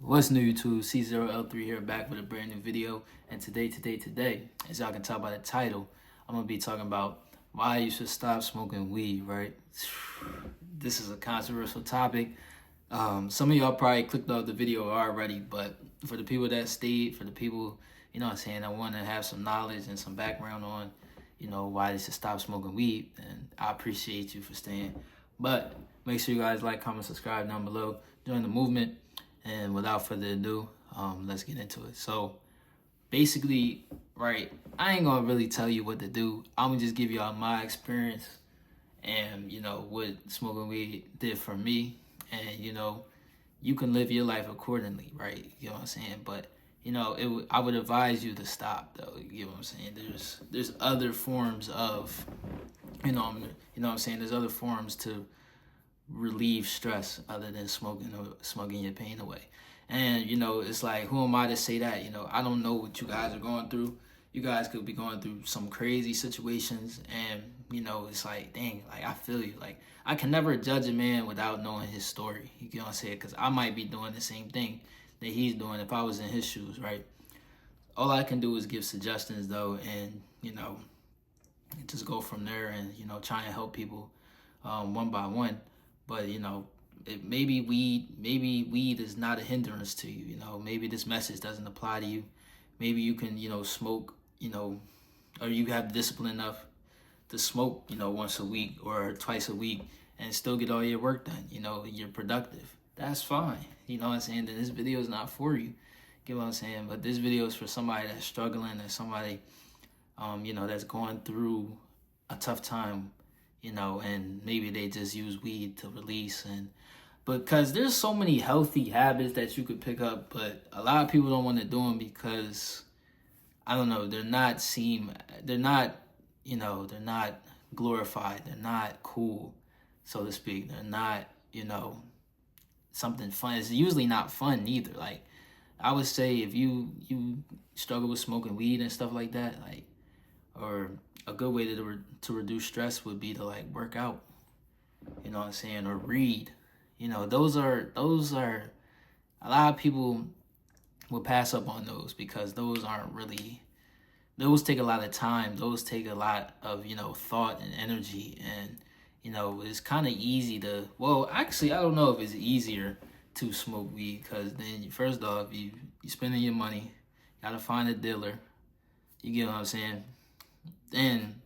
What's new, YouTube? C0L3 here, back with a brand new video. And today, as y'all can tell by the title, I'm gonna be talking about why you should stop smoking weed, right? This is a controversial topic. Some of y'all probably clicked off the video already, but for the people that stayed, for the people, that want to have some knowledge and some background on, why they should stop smoking weed, and I appreciate you for staying. But make sure you guys like, comment, subscribe down below. Join the movement. And without further ado, let's get into it. So basically, right, I ain't gonna really tell you what to do. I'm gonna just give y'all my experience and, what smoking weed did for me. And, you can live your life accordingly, right? You know what I'm saying? But, I would advise you to stop, though. You know what I'm saying? There's other forms of, there's other forms to relieve stress other than smoking your pain away. And it's like, who am I to say that? I don't know what you guys are going through. You guys could be going through some crazy situations, and it's like, dang, like, I feel you. Like, I can never judge a man without knowing his story. You get what I'm saying? Because I might be doing the same thing that he's doing if I was in his shoes, right? All I can do is give suggestions, though, and just go from there, and try and help people one by one. But maybe weed is not a hindrance to you. Maybe this message doesn't apply to you. Maybe you can smoke, or you have discipline enough to smoke once a week or twice a week and still get all your work done. You're productive. That's fine. You know what I'm saying? Then this video is not for you. Get what I'm saying? But this video is for somebody that's struggling, or somebody that's going through a tough time, and maybe they just use weed to release. And because there's so many healthy habits that you could pick up, but a lot of people don't want to do them because, I don't know, they're not glorified. They're not cool, so to speak. They're not, something fun. It's usually not fun either. Like, I would say if you struggle with smoking weed and stuff like that, like, or a good way to reduce stress would be to, like, work out, you know what I'm saying, or read. Those are a lot of people will pass up on those because those take a lot of time. Those take a lot of, thought and energy. And, it's kind of easy to, well, actually, I don't know if it's easier to smoke weed, because then first off, you spending your money, gotta find a dealer. You get what I'm saying? Then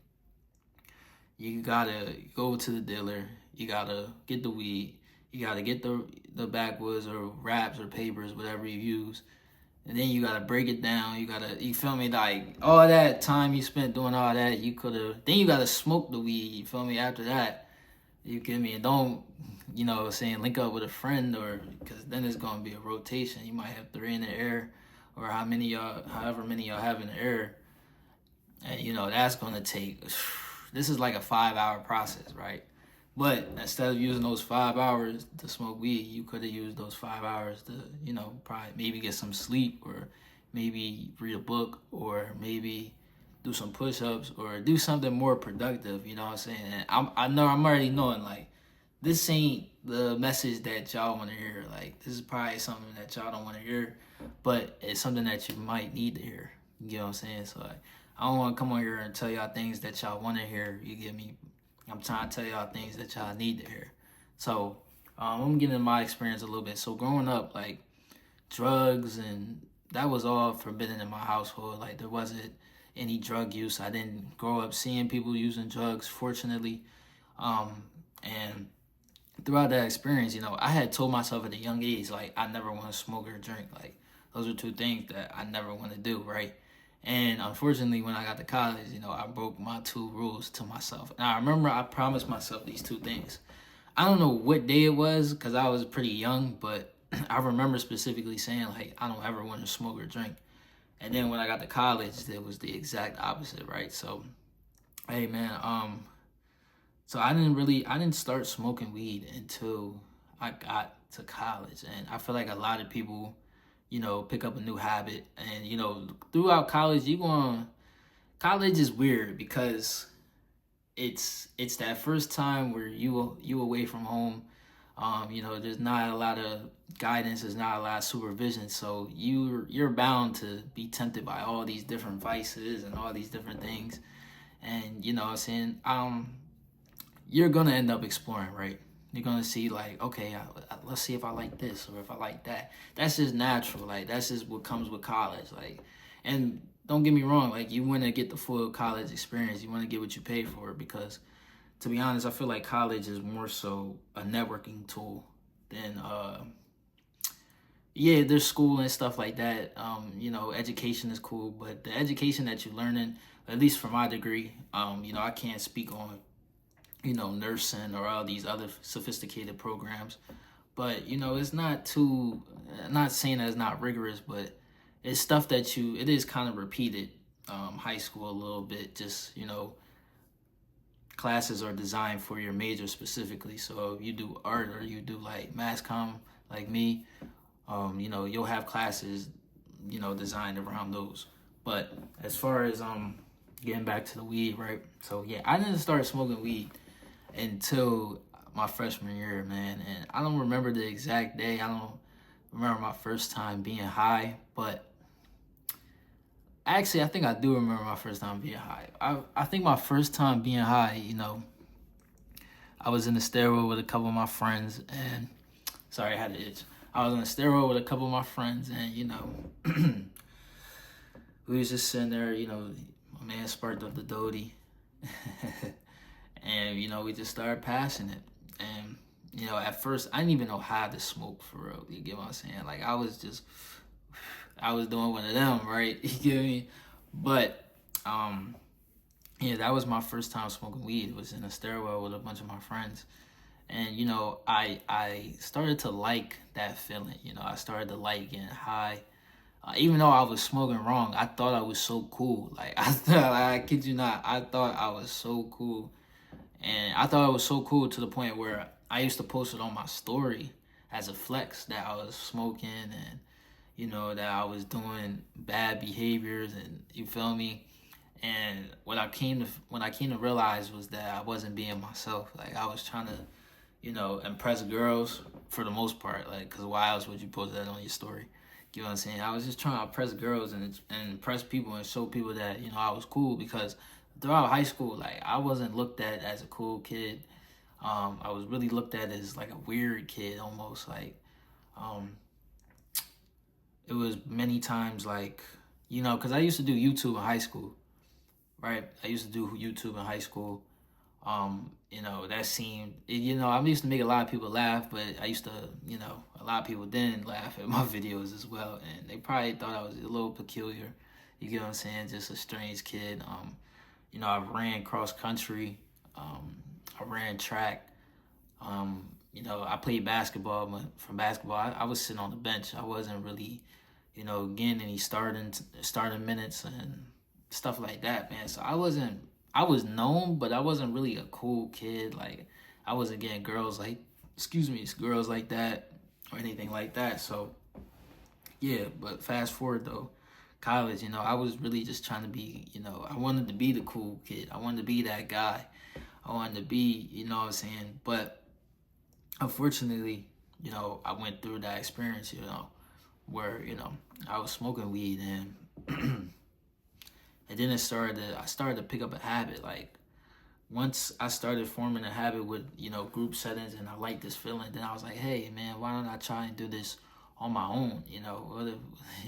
you gotta go to the dealer. You gotta get the weed. You gotta get the backwoods or wraps or papers, whatever you use. And then you gotta break it down. You feel me? Like, all that time you spent doing all that, then you gotta smoke the weed. You feel me? After that, you get me? And don't, link up with a friend, or, because then it's gonna be a rotation. You might have 3 in the air, or however many y'all have in the air. And, that's going to take, this is like a 5-hour process, right? But instead of using those 5 hours to smoke weed, you could have used those 5 hours to, probably maybe get some sleep, or maybe read a book, or maybe do some push-ups, or do something more productive, you know what I'm saying? And I'm already knowing, like, this ain't the message that y'all want to hear. Like, this is probably something that y'all don't want to hear, but it's something that you might need to hear. You know what I'm saying? So, like, I don't want to come on here and tell y'all things that y'all want to hear. You get me? I'm trying to tell y'all things that y'all need to hear. So, I'm getting into my experience a little bit. So, growing up, like, drugs, and that was all forbidden in my household. Like, there wasn't any drug use. I didn't grow up seeing people using drugs, fortunately. And throughout that experience, I had told myself at a young age, like, I never want to smoke or drink. Like, those are 2 things that I never want to do, right? And unfortunately, when I got to college, I broke my 2 rules to myself. And I remember I promised myself these 2 things. I don't know what day it was, because I was pretty young, but I remember specifically saying, like, I don't ever want to smoke or drink. And then when I got to college, it was the exact opposite, right? So, hey, man, so I didn't start smoking weed until I got to college. And I feel like a lot of people, pick up a new habit. And, throughout college, college is weird, because it's that first time where you away from home. There's not a lot of guidance, there's not a lot of supervision, so you're bound to be tempted by all these different vices and all these different things. And you know what I'm saying, you're gonna end up exploring, right? You're gonna see like, okay, let's see if I like this or if I like that. That's just natural. Like that's just what comes with college. Like, and don't get me wrong. Like you want to get the full college experience. You want to get what you pay for, because, to be honest, I feel like college is more so a networking tool than yeah, there's school and stuff like that. Education is cool, but the education that you're learning, at least for my degree, I can't speak on nursing or all these other sophisticated programs. But, it's not too, I'm not saying that it's not rigorous, but it's stuff that it is kind of repeated, high school a little bit. Just, classes are designed for your major specifically. So if you do art or you do like mass comm, like me, you'll have classes, designed around those. But as far as, getting back to the weed, right? So yeah, I didn't start smoking weed until my freshman year, man. And I don't remember the exact day. I don't remember my first time being high, but actually, I think I do remember my first time being high. I think my first time being high, I was in the stairwell with a couple of my friends, and sorry, I had an itch. I was in the stairwell with a couple of my friends, and we was just sitting there. My man sparked up the Doty, and we just started passing it. And at first I didn't even know how to smoke for real. You get what I'm saying? Like I was doing one of them, right? You get me? But yeah, that was my first time smoking weed. It was in a stairwell with a bunch of my friends. And I started to like that feeling. I started to like getting high. Even though I was smoking wrong, I thought I was so cool. Like I thought, I kid you not, I thought I was so cool. And I thought it was so cool to the point where I used to post it on my story as a flex that I was smoking, and that I was doing bad behaviors, and you feel me? And when I came to realize was that I wasn't being myself. Like I was trying to, impress girls for the most part. Like, cause why else would you post that on your story? You know what I'm saying? I was just trying to impress girls and impress people and show people that I was cool, because throughout high school, like I wasn't looked at as a cool kid. I was really looked at as like a weird kid almost. Like um, it was many times like, because I used to do YouTube in high school, right? I used to do YouTube in high school. That seemed, I used to make a lot of people laugh, but I used to, a lot of people didn't laugh at my videos as well, and they probably thought I was a little peculiar. You get what I'm saying? Just a strange kid. I ran cross country. I ran track. I played basketball, but from basketball, I was sitting on the bench. I wasn't really, getting any starting minutes and stuff like that, man. So I was known, but I wasn't really a cool kid. Like I wasn't getting girls like that or anything like that. So yeah, but fast forward though, college, I was really just trying to be, I wanted to be the cool kid. I wanted to be that guy. I wanted to be, what I'm saying? But unfortunately, I went through that experience, where, I was smoking weed, and and then I started to pick up a habit. Like once I started forming a habit with, group settings, and I liked this feeling, then I was like, hey man, why don't I try and do this on my own? What if,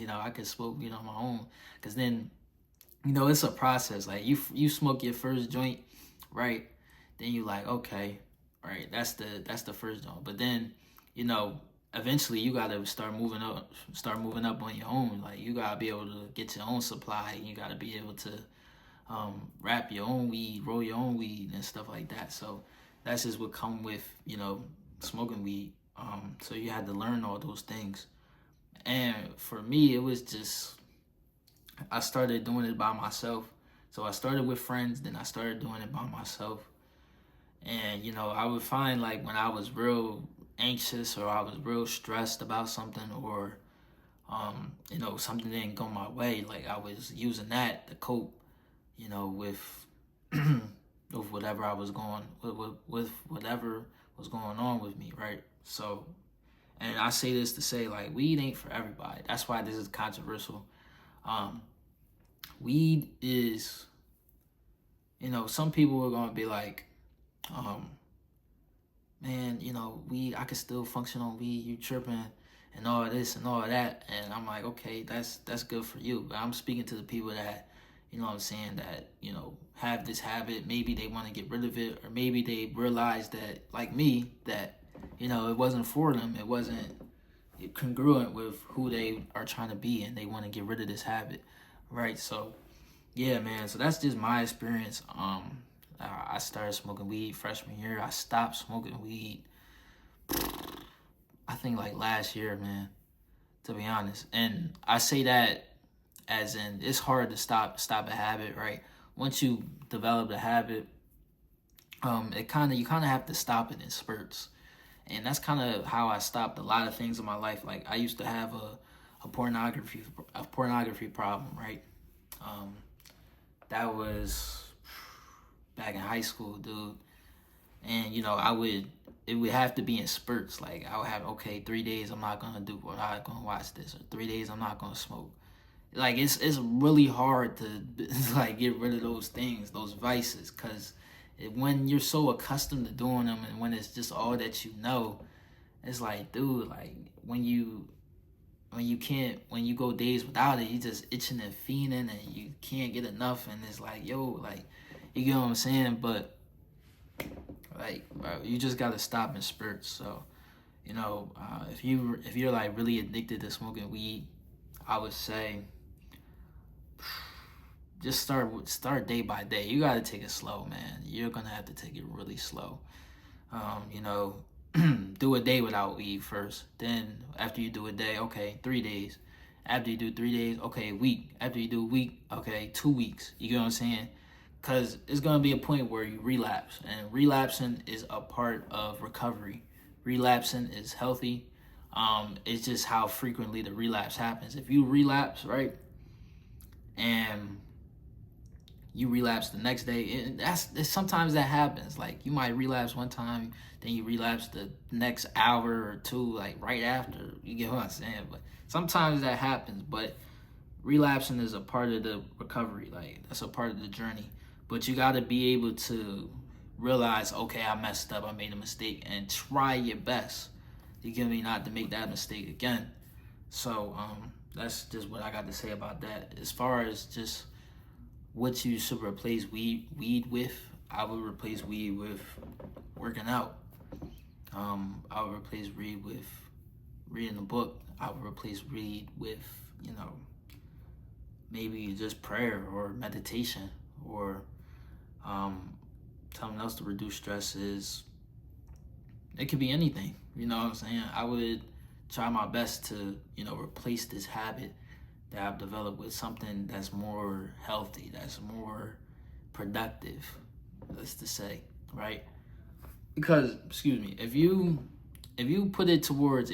I could smoke weed on my own? Cause then, it's a process. Like you smoke your first joint, right? Then you like, okay, right, that's the first joint. But then, eventually you gotta start moving up on your own. Like you gotta be able to get your own supply. You gotta be able to wrap your own weed, roll your own weed, and stuff like that. So that's just what come with smoking weed. So you had to learn all those things. And for me, it was just, I started doing it by myself. So I started with friends, then I started doing it by myself. And I would find like when I was real anxious or I was real stressed about something, or something didn't go my way, like I was using that to cope, with with whatever I was going with whatever was going on with me, right? So, and I say this to say, like, weed ain't for everybody. That's why this is controversial. Um, Weed is, some people are gonna be like, um, man, weed, I can still function on weed, you tripping and all this and all that. And I'm like, okay, that's good for you. But I'm speaking to the people that, what I'm saying, that, have this habit. Maybe they want to get rid of it, or maybe they realize that, like me, that, it wasn't for them. It wasn't congruent with who they are trying to be, and they want to get rid of this habit, right? So, yeah, man. So that's just my experience. I started smoking weed freshman year. I stopped smoking weed, I think, like last year, man, to be honest. And I say that as in, it's hard to stop a habit, right? Once you develop a habit, you kind of have to stop it in spurts. And that's kind of how I stopped a lot of things in my life. Like, I used to have a pornography problem, right? Um, that was back in high school, dude. And it would have to be in spurts. Like, I would have, okay, 3 days I'm not gonna watch this, or 3 days I'm not gonna smoke. Like, it's really hard to like get rid of those things, those vices, because when you're so accustomed to doing them, and when it's just all that it's like, dude, like, when you go days without it, you just itching and fiending, and you can't get enough, and it's like, yo, like, you get what I'm saying? But, like, bro, you just gotta stop in spurts. So, if you're like really addicted to smoking weed, I would say just start day by day. You gotta take it slow, man. You're gonna have to take it really slow. Do a day without weed first. Then after you do a day, okay, 3 days. After you do 3 days, okay, a week. After you do a week, okay, 2 weeks. You get what I'm saying? Because it's going to be a point where you relapse. And relapsing is a part of recovery. Relapsing is healthy. It's just how frequently the relapse happens. If you relapse, right, and you relapse the next day, sometimes that happens. Like, you might relapse one time, then you relapse the next hour or two, like right after. You get what I'm saying? But sometimes that happens. But relapsing is a part of the recovery. Like, that's a part of the journey. But you got to be able to realize, okay, I messed up, I made a mistake, and try your best, you get me, not to make that mistake again. So that's just what I got to say about that. As far as just what you should replace weed with, I would replace weed with working out. I would replace weed with reading a book. I would replace weed with, maybe just prayer or meditation, or something else to reduce stress. It could be anything. You know what I'm saying? I would try my best to, replace this habit that I've developed with something that's more healthy, that's more productive, let's just say, right? Because, excuse me, if you put it towards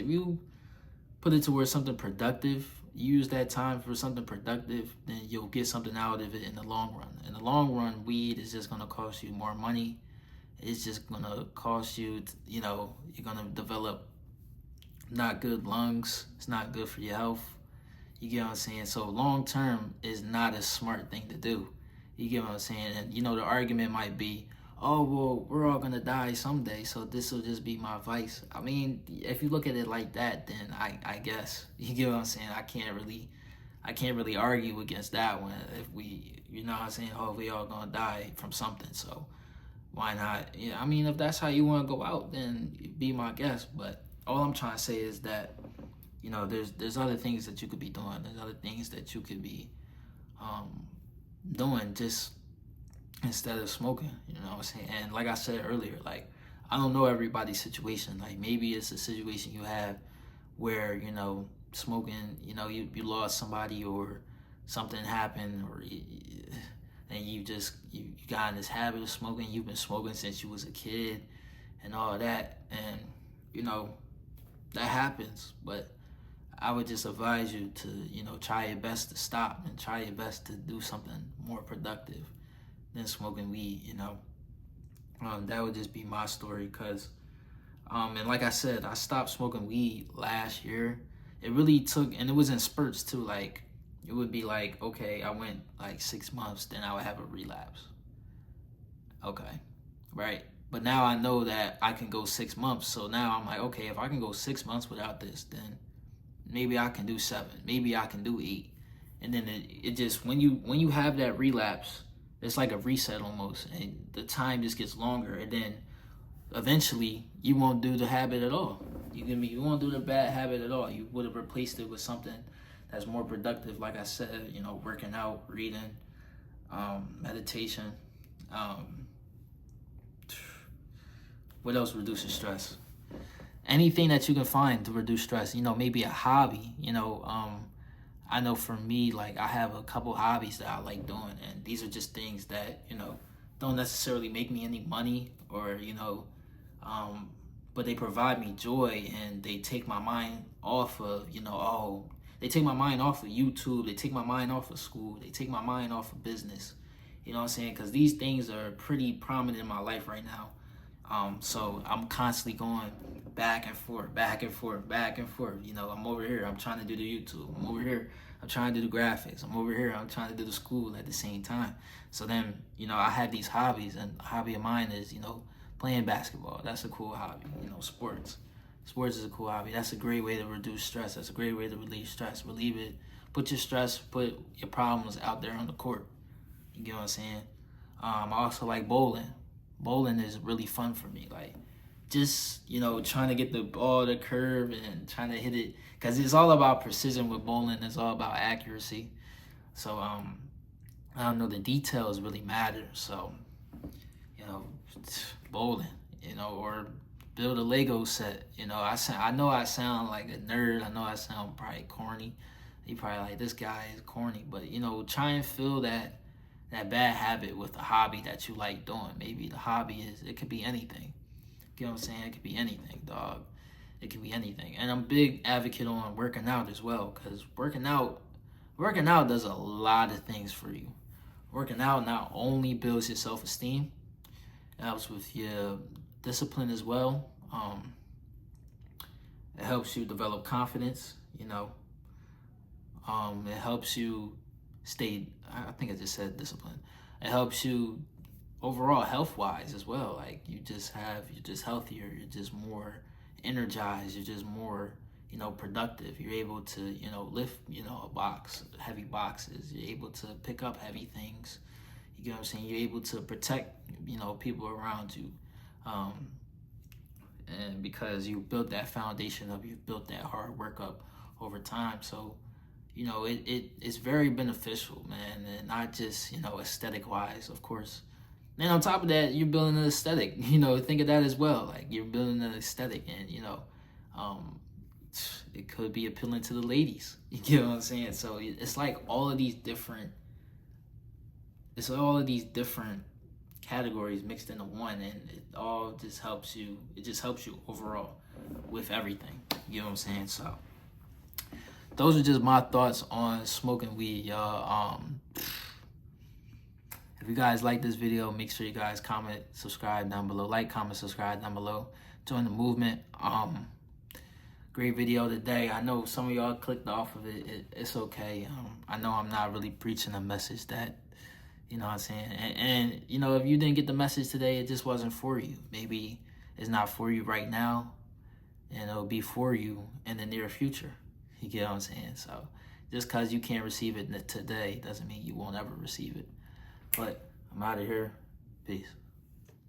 something productive, use that time for something productive, then you'll get something out of it in the long run. In the long run, weed is just going to cost you more money. It's just going to cost you, you're going to develop not good lungs. It's not good for your health. You get what I'm saying? So long term is not a smart thing to do. You get what I'm saying? And, the argument might be, oh, well, we're all going to die someday, so this will just be my vice. I mean, if you look at it like that, then I guess, you get what I'm saying? I can't really argue against that one. If we, what I'm saying? Oh, we all going to die from something, so why not? Yeah, I mean, if that's how you want to go out, then be my guest. But all I'm trying to say is that, there's other things that you could be doing. There's other things that you could be doing just instead of smoking, what I'm saying? And like I said earlier, like, I don't know everybody's situation. Like, maybe it's a situation you have where, smoking, you lost somebody, or something happened, and you got in this habit of smoking. You've been smoking since you was a kid and all that. And, that happens. But I would just advise you to, try your best to stop, and try your best to do something more productive than smoking weed. That would just be my story, because And like I said, I stopped smoking weed last year. It really took, and it was in spurts too. Like, it would be like, okay, I went like 6 months, then I would have a relapse. Okay, right? But now I know that I can go 6 months. So now I'm like, okay, if I can go 6 months without this, then maybe I can do 7. Maybe I can do 8. And then it just, when you have that relapse, it's like a reset almost, and the time just gets longer. And then eventually you won't do the habit at all. You won't do the bad habit at all. You would have replaced it with something that's more productive. Like I said, working out, reading, meditation. Um, what else reduces stress? Anything that you can find to reduce stress. Maybe a hobby. I know for me, like, I have a couple hobbies that I like doing, and these are just things that don't necessarily make me any money, or but they provide me joy, and they take my mind off of they take my mind off of YouTube, they take my mind off of school, they take my mind off of business. You know what I'm saying? Because these things are pretty prominent in my life right now. So I'm constantly going back and forth, back and forth, back and forth. I'm over here, I'm trying to do the YouTube. I'm over here, I'm trying to do the graphics. I'm over here, I'm trying to do the school at the same time. So then, I have these hobbies, and a hobby of mine is, playing basketball. That's a cool hobby. Sports. Sports is a cool hobby. That's a great way to reduce stress. That's a great way to relieve stress. Relieve it. Put your problems out there on the court. You get what I'm saying? I also like bowling. Bowling is really fun for me. Like, just, trying to get the ball to curve and trying to hit it. Because it's all about precision with bowling. It's all about accuracy. So, I don't know, the details really matter. So, bowling, or build a Lego set. I know I sound like a nerd. I know I sound probably corny. You probably like, this guy is corny. But, try and fill that bad habit with a hobby that you like doing. Maybe the hobby it could be anything. You know what I'm saying? It could be anything, dog. It could be anything. And I'm a big advocate on working out as well, because working out does a lot of things for you. Working out not only builds your self-esteem, it helps with your discipline as well. It helps you develop confidence, it helps you stay, I think I just said discipline. It helps you overall health-wise as well. Like, you're just healthier, you're just more energized, you're just more, productive. You're able to, lift, heavy boxes. You're able to pick up heavy things. You get what I'm saying? You're able to protect, people around you. And because you built that foundation up, you've built that hard work up over time. So, it's very beneficial, man. And not just, aesthetic-wise, of course. And on top of that, you're building an aesthetic. Think of that as well. Like, you're building an aesthetic, and, it could be appealing to the ladies. You get what I'm saying? So it's like all of these different categories mixed into one, and it all just helps you. It just helps you overall with everything. You know what I'm saying? So those are just my thoughts on smoking weed, y'all. If you guys like this video, make sure you guys comment, subscribe down below. Like, comment, subscribe down below. Join the movement. Great video today. I know some of y'all clicked off of it. It's okay. I know I'm not really preaching a message that, you know what I'm saying? And if you didn't get the message today, it just wasn't for you. Maybe it's not for you right now, and it'll be for you in the near future. You get what I'm saying? So just because you can't receive it today doesn't mean you won't ever receive it. But I'm out of here. Peace.